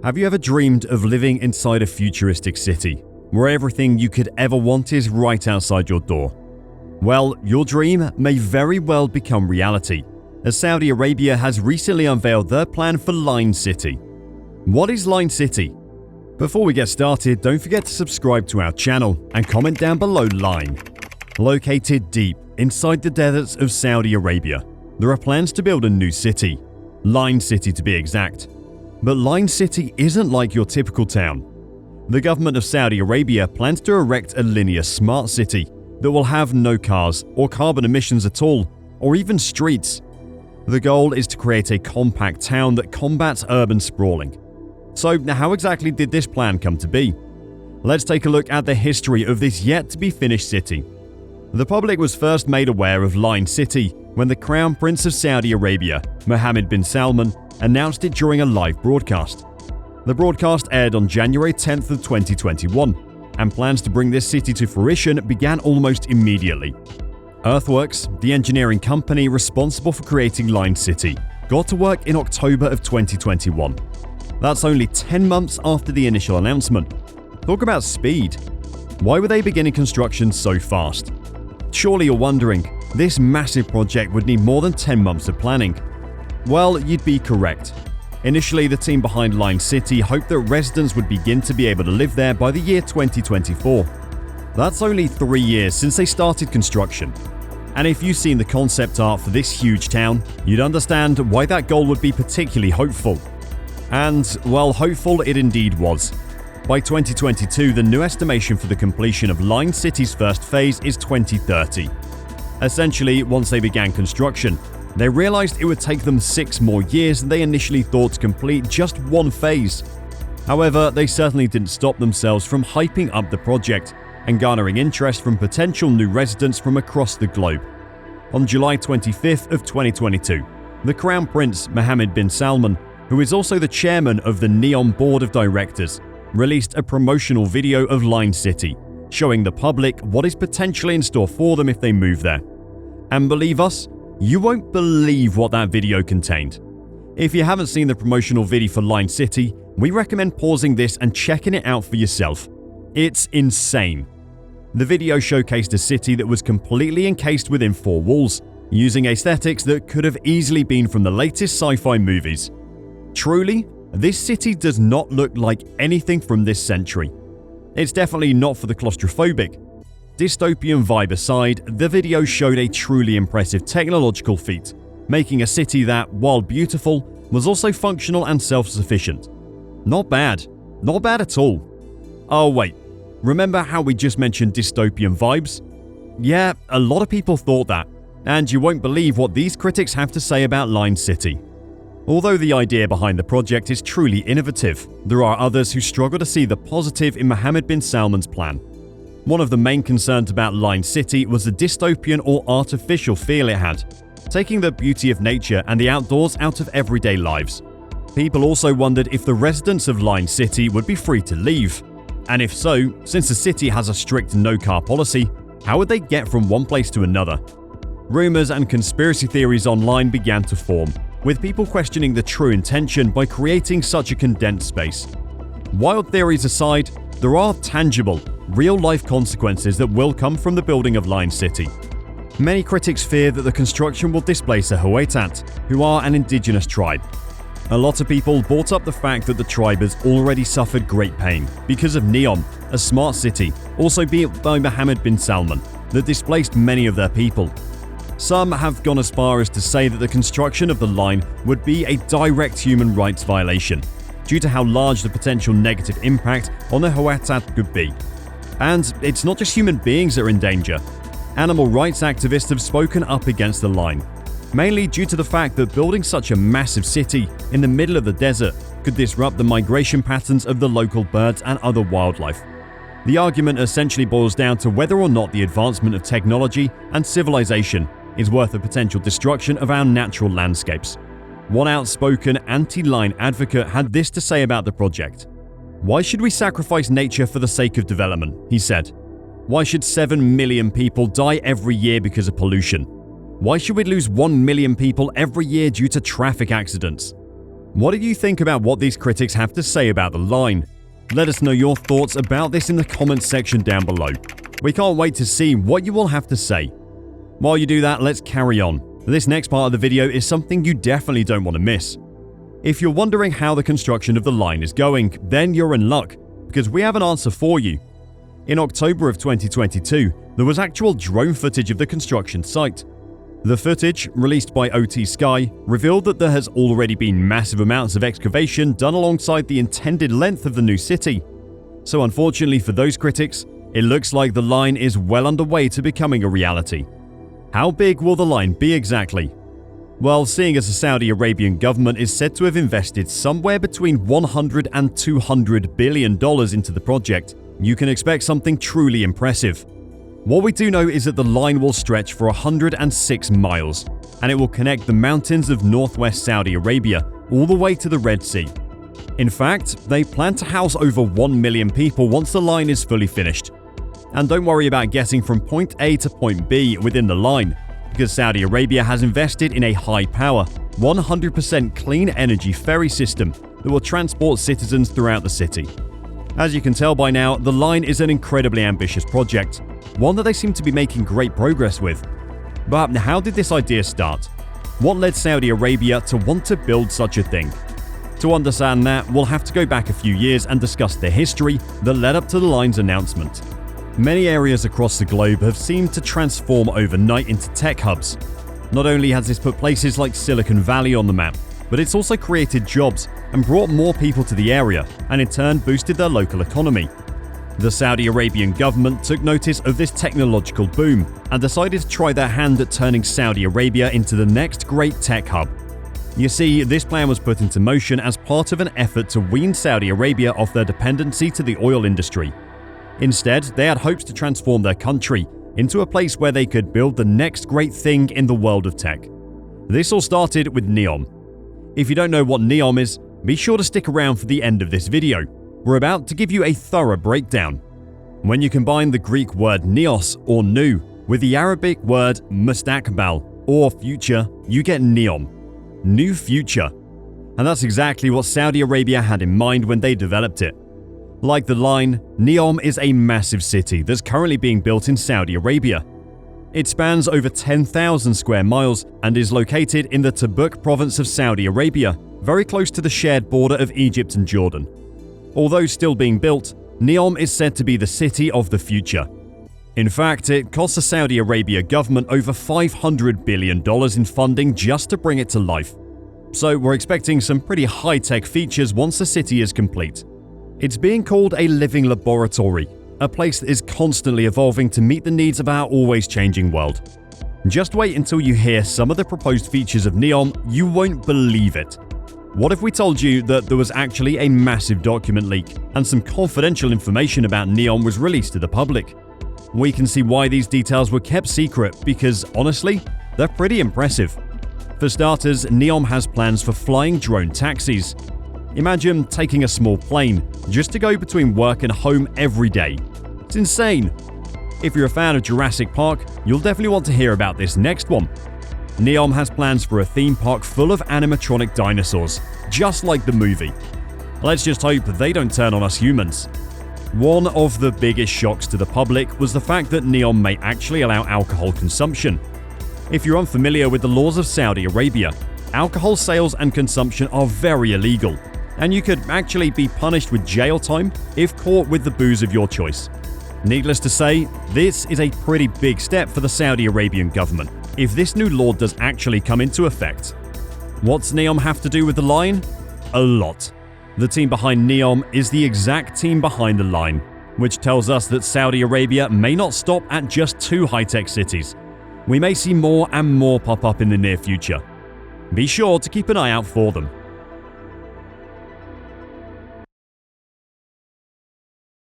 Have you ever dreamed of living inside a futuristic city, where everything you could ever want is right outside your door? Well, your dream may very well become reality, as Saudi Arabia has recently unveiled their plan for Line City. What is Line City? Before we get started, don't forget to subscribe to our channel and comment down below Line. Located deep inside the deserts of Saudi Arabia, there are plans to build a new city, Line City to be exact. But Line City isn't like your typical town. The government of Saudi Arabia plans to erect a linear smart city that will have no cars or carbon emissions at all, or even streets. The goal is to create a compact town that combats urban sprawling. So how exactly did this plan come to be? Let's take a look at the history of this yet-to-be-finished city. The public was first made aware of Line City when the Crown Prince of Saudi Arabia, Mohammed bin Salman, announced it during a live broadcast. The broadcast aired on January 10th of 2021, and plans to bring this city to fruition began almost immediately. Earthworks, the engineering company responsible for creating Line City, got to work in October of 2021. That's only 10 months after the initial announcement. Talk about speed. Why were they beginning construction so fast? Surely you're wondering, this massive project would need more than 10 months of planning. Well, you'd be correct. Initially, the team behind Line City hoped that residents would begin to be able to live there by the year 2024. That's only 3 years since they started construction. And if you've seen the concept art for this huge town, you'd understand why that goal would be particularly hopeful. And, well, hopeful it indeed was. By 2022, the new estimation for the completion of Line City's first phase is 2030. Essentially, once they began construction, they realized it would take them 6 more years than they initially thought to complete just one phase. However, they certainly didn't stop themselves from hyping up the project and garnering interest from potential new residents from across the globe. On July 25th of 2022, the Crown Prince Mohammed bin Salman, who is also the chairman of the NEOM Board of Directors, released a promotional video of Line City, showing the public what is potentially in store for them if they move there. And believe us, you won't believe what that video contained. If you haven't seen the promotional video for Line City, we recommend pausing this and checking it out for yourself. It's insane. The video showcased a city that was completely encased within 4 walls, using aesthetics that could have easily been from the latest sci-fi movies. Truly, this city does not look like anything from this century. It's definitely not for the claustrophobic. Dystopian vibe aside, the video showed a truly impressive technological feat, making a city that, while beautiful, was also functional and self-sufficient. Not bad. Not bad at all. Oh wait, remember how we just mentioned dystopian vibes? Yeah, a lot of people thought that, and you won't believe what these critics have to say about Line City. Although the idea behind the project is truly innovative, there are others who struggle to see the positive in Mohammed bin Salman's plan. One of the main concerns about Line City was the dystopian or artificial feel it had, taking the beauty of nature and the outdoors out of everyday lives. People also wondered if the residents of Line City would be free to leave. And if so, since the city has a strict no-car policy, how would they get from one place to another? Rumors and conspiracy theories online began to form, with people questioning the true intention by creating such a condensed space. Wild theories aside, there are tangible, real-life consequences that will come from the building of Line City. Many critics fear that the construction will displace the Huaytat, who are an indigenous tribe. A lot of people brought up the fact that the tribe has already suffered great pain because of NEOM, a smart city, also built by Mohammed bin Salman, that displaced many of their people. Some have gone as far as to say that the construction of the line would be a direct human rights violation, due to how large the potential negative impact on the Huaytat could be. And it's not just human beings that are in danger. Animal rights activists have spoken up against the line, mainly due to the fact that building such a massive city in the middle of the desert could disrupt the migration patterns of the local birds and other wildlife. The argument essentially boils down to whether or not the advancement of technology and civilization is worth the potential destruction of our natural landscapes. One outspoken anti-line advocate had this to say about the project. "Why should we sacrifice nature for the sake of development?" he said. "Why should 7 million people die every year because of pollution? Why should we lose 1 million people every year due to traffic accidents? What do you think about what these critics have to say about the line? Let us know your thoughts about this in the comments section down below. We can't wait to see what you all have to say. While you do that, let's carry on. This next part of the video is something you definitely don't want to miss. If you're wondering how the construction of the line is going, then you're in luck, because we have an answer for you. In October of 2022, there was actual drone footage of the construction site. The footage, released by OT Sky, revealed that there has already been massive amounts of excavation done alongside the intended length of the new city. So unfortunately for those critics, it looks like the line is well underway to becoming a reality. How big will the line be exactly? Well, seeing as the Saudi Arabian government is said to have invested somewhere between $100 and $200 billion into the project, you can expect something truly impressive. What we do know is that the line will stretch for 106 miles, and it will connect the mountains of northwest Saudi Arabia all the way to the Red Sea. In fact, they plan to house over 1 million people once the line is fully finished. And don't worry about getting from point A to point B within the line, because Saudi Arabia has invested in a high-power, 100% clean energy ferry system that will transport citizens throughout the city. As you can tell by now, the line is an incredibly ambitious project, one that they seem to be making great progress with. But how did this idea start? What led Saudi Arabia to want to build such a thing? To understand that, we'll have to go back a few years and discuss the history that led up to the line's announcement. Many areas across the globe have seemed to transform overnight into tech hubs. Not only has this put places like Silicon Valley on the map, but it's also created jobs and brought more people to the area, and in turn boosted their local economy. The Saudi Arabian government took notice of this technological boom and decided to try their hand at turning Saudi Arabia into the next great tech hub. You see, this plan was put into motion as part of an effort to wean Saudi Arabia off their dependency to the oil industry. Instead, they had hopes to transform their country into a place where they could build the next great thing in the world of tech. This all started with NEOM. If you don't know what NEOM is, be sure to stick around for the end of this video. We're about to give you a thorough breakdown. When you combine the Greek word neos or new with the Arabic word mustaqbal or future, you get NEOM, new future. And that's exactly what Saudi Arabia had in mind when they developed it. Like the line, NEOM is a massive city that's currently being built in Saudi Arabia. It spans over 10,000 square miles and is located in the Tabuk province of Saudi Arabia, very close to the shared border of Egypt and Jordan. Although still being built, NEOM is said to be the city of the future. In fact, it cost the Saudi Arabia government over $500 billion in funding just to bring it to life. So we're expecting some pretty high-tech features once the city is complete. It's being called a living laboratory, a place that is constantly evolving to meet the needs of our always changing world. Just wait until you hear some of the proposed features of NEOM, you won't believe it. What if we told you that there was actually a massive document leak and some confidential information about NEOM was released to the public? We can see why these details were kept secret because, honestly, they're pretty impressive. For starters, NEOM has plans for flying drone taxis. Imagine taking a small plane just to go between work and home every day. It's insane. If you're a fan of Jurassic Park, you'll definitely want to hear about this next one. NEOM has plans for a theme park full of animatronic dinosaurs, just like the movie. Let's just hope they don't turn on us humans. One of the biggest shocks to the public was the fact that NEOM may actually allow alcohol consumption. If you're unfamiliar with the laws of Saudi Arabia, alcohol sales and consumption are very illegal, and you could actually be punished with jail time if caught with the booze of your choice. Needless to say, this is a pretty big step for the Saudi Arabian government if this new law does actually come into effect. What's NEOM have to do with the line? A lot. The team behind NEOM is the exact team behind the line, which tells us that Saudi Arabia may not stop at just 2 high-tech cities. We may see more and more pop up in the near future. Be sure to keep an eye out for them.